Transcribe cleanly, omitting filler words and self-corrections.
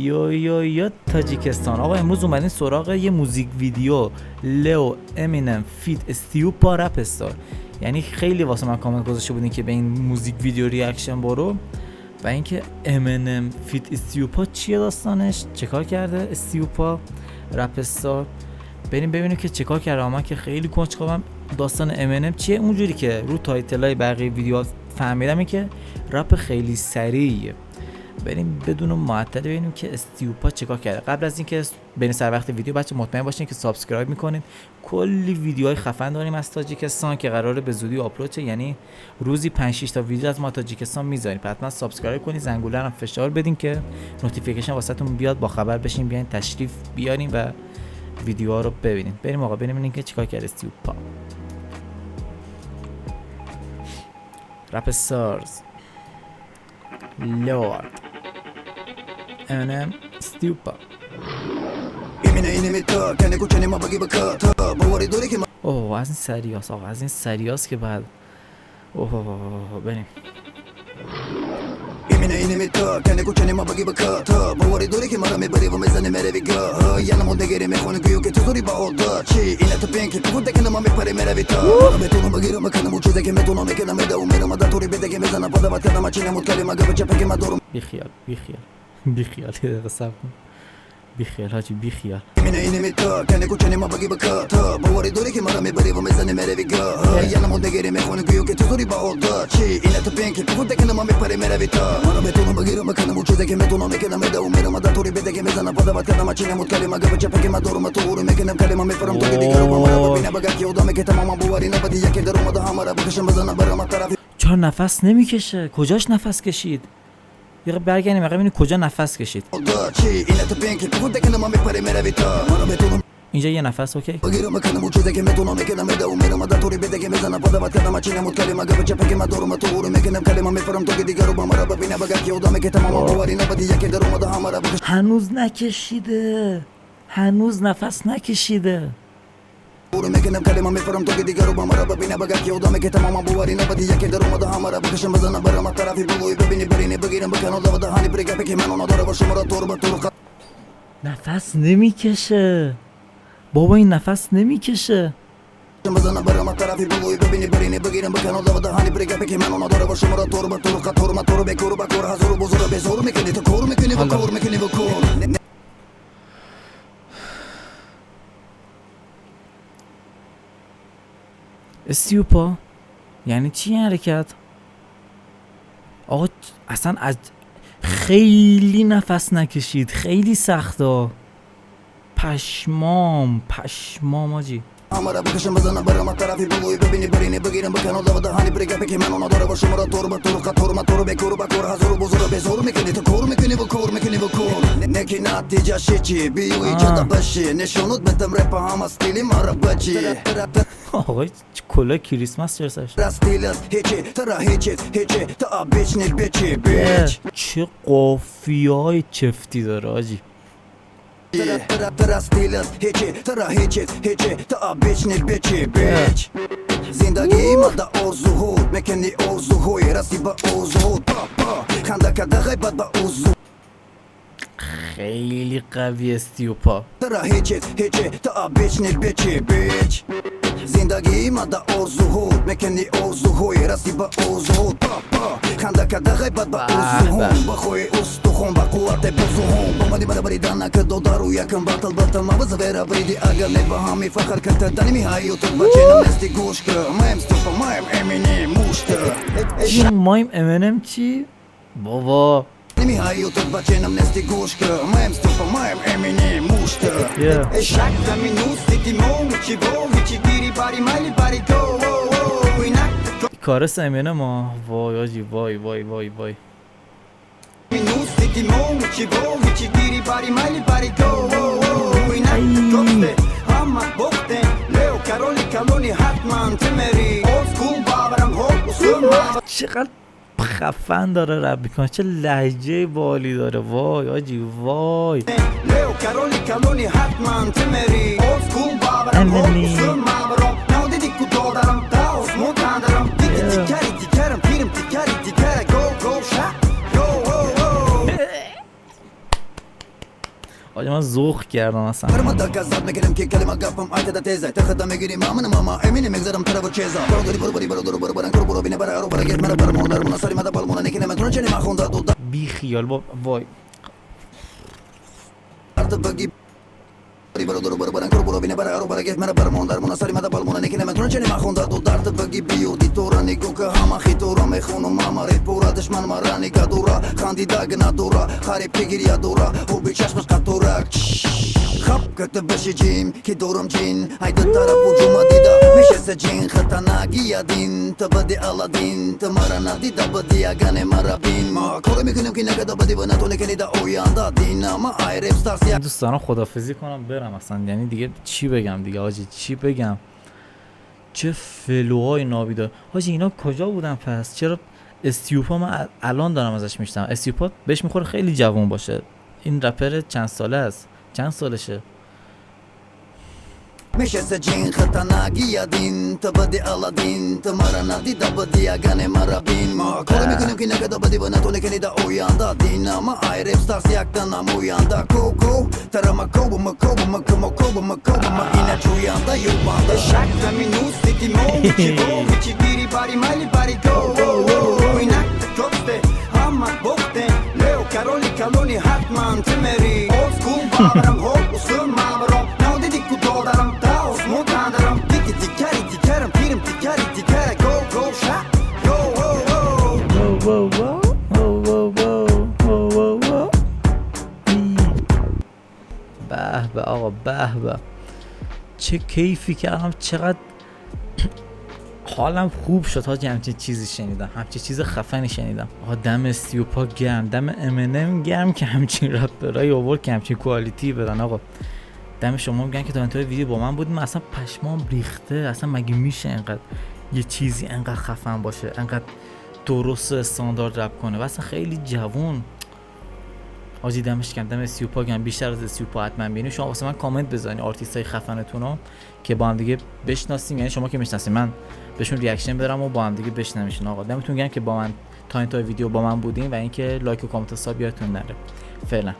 یا تاجیکستان. آقا امروز اومدین سراغ یه موزیک ویدیو لئو امینم فیت استیوپا رپ استار. یعنی خیلی واسه من کامنت گذاشته بودین که به این موزیک ویدیو ریاکشن برو و اینکه امینم فیت استیوپا چیه داستانش، چیکار کرده استیوپا رپ استار. بریم ببینیم که چیکار کرده. من که خیلی کنجکاوم داستان امینم چیه. اونجوری که رو تایتلای بقیه ویدیوها فهمیدم این که رپ خیلی سریعه. بریم بدون معطل ببینیم که استیوپا چیکار کرده. قبل از اینکه بریم سر وقت ویدیو، بچه مطمئن باشین که سابسکرایب میکنین. کلی ویدیوهای خفن داریم از تاجیکستان که قراره به زودی آپلود شه، یعنی روزی 5 6 تا ویدیو از ما تاجیکستان میذاریم. حتما سابسکرایب کنین، زنگوله رو فشار بدین که نوتیفیکیشن واسهتون بیاد، با خبر بشین، بیاین تشریف بیارین و ویدیوها رو ببینین. بریم آقا ببینیم که چیکار کرده استیوپا رپ استارز لورد Eminem استیوپا. اوه از این سریاس آقا، از این سریاس که بعد بریم. بیخیال یه دقیقه صبر کن. بیخیال حاجی بیخیال. چرا نفس نمیکشه؟ کجاش نفس کشید؟ یه برگردیم ببینیم کجا نفس کشید. اینجا یه نفس اوکی. هنوز نکشیده، هنوز نفس نکشیده. نفس نمیکشه بابا، این نفس نمیکشه. استیوپا یعنی چی این حرکت؟ آقا اصلا از خیلی نفس نکشید، خیلی سخته. پشمام آجی. آقای کلاه کریسمس چرسش. چه قافیه‌های چفتی داره آجی. زندگی ماده آرزو میکنی آرزوهای رسی با آرزو خنده کرده غیبت با آرزو. خیلی قوی استیوپا. زندگی ماده آرزو میکنی آرزوهای رسی با آرزو خنده کرده غیبت با آرزو با خوی استخون با قوت بزرگ با مدی بریدن نکرد و دارو یکم بطل موز ویرا بریدی اگر نبا همی فخر کرد دنی میهایی تو بچه نمستی گوش که مایم استیوپا مایم امینی موشته. مایم امینم چی؟ بابا نمیهایی تو بچه نمستی گوش که مایم استیوپا مایم امینی موشته. شک می نوستی دیمو چی بو هیچی گیری باری مالی باری گو کارس امینم ها. وای آجی وای وای وای وای. چقدر خفن داره رپ میکنه، چه لهجه بالی داره. وای آجی وای. امینی آجا من ذوق کردم اصلا. Kırma da gazat mekelim ki kelime kapım ayda da teze Tıkıda megiri mamını mama eminim egzerim tarafı çeza Baro dori baro bari baro doro baro baran kuru baro bine bara aro bara get mera bara mondar Muna sarima da balmona nekine metron çeni mahonda duda بی خیال وای Artı bagi bari baro doro baro baran kuru baro bine bara aro bara get mera bara mondar Muna sarima da balmona nekine metron çeni mahonda duda Artı bagi biyo di tora nigo ka hama khitora me khunu mama repura düşman marani gadura Khandi da gna dura kharib pigiri adura O bir çaşmış katurak Khap kötü beşiciyim ki doğrum cin Haydi taraf ucuma dida Meşese cin khatanagi yadin Tabadi aladin Tamara nadida badi agane marabin Ma kore میکنم که نگه بدی بنا تو نکنی دا اویاندا دین اما آیرپ ستارز یا دوست دارم خدافزی کنم برم اصلا، یعنی دیگه چی بگم دیگه حاجی، چی بگم. چه فلوهای نابیدار حاجی، اینا کجا بودن پس؟ چرا استیوپا من الان دارم ازش میشتم؟ استیوپا بهش میخوره خیلی جوان باشه. این رپر چند ساله است؟ چند سالشه؟ میشسه جین خطاناگی یادین تبدی آلادین تمارا ندیده بدی اگانه مرابین ما کاری میکنیم که نگه بدی بنا تو نکنی دا اویاندا دین اما آیرپ ستارز یکتن هم اویاندا کوکو ترما کوبو مکوبو مکمو کوبو مکوبو ما اینه چویاندا یوباندا شکل مینوس دیتی مو میچی گو میچی بیری باری مالی باری گو اینک تکسته همه بخته لیو کارولی کالونی حتما تمری اولد سکول بابرم هول اسم مابرم نو دیدی کدو دارم به به آقا، به به چه کیفی کردم، چقدر حالم خوب شد حاجی. همچین چیزی شنیدم، همچین چیز خفنی شنیدم. آقا دم استیوپا گرم، دم امنم گرم که همچین رپرای آورد که همچین کوالیتی بدن. آقا دم شما میگن که تا انتهای ویدیو با من بودیم. اصلا پشمام ریخته، اصلا مگه میشه انقدر یه چیزی انقدر خفن باشه، انقدر درست استاندارد رپ کنه و اصلا خیلی جوون. حاجی دمش گرم، دم استیوپا گرم. بیشتر از استیوپا حتما ببینید. شما واسه من کامنت بزنید آرتیستای خفنتون رو که با هم دیگه بشناسیم، یعنی شما که میشناسید من بهشون ریاکشن بدم و با هم دیگه بشنویمشون. آقا دمتون گرم که با من تا انتهای ویدیو با من بودین و اینکه لایک و کامنت و ساب یادتون نره. فعلا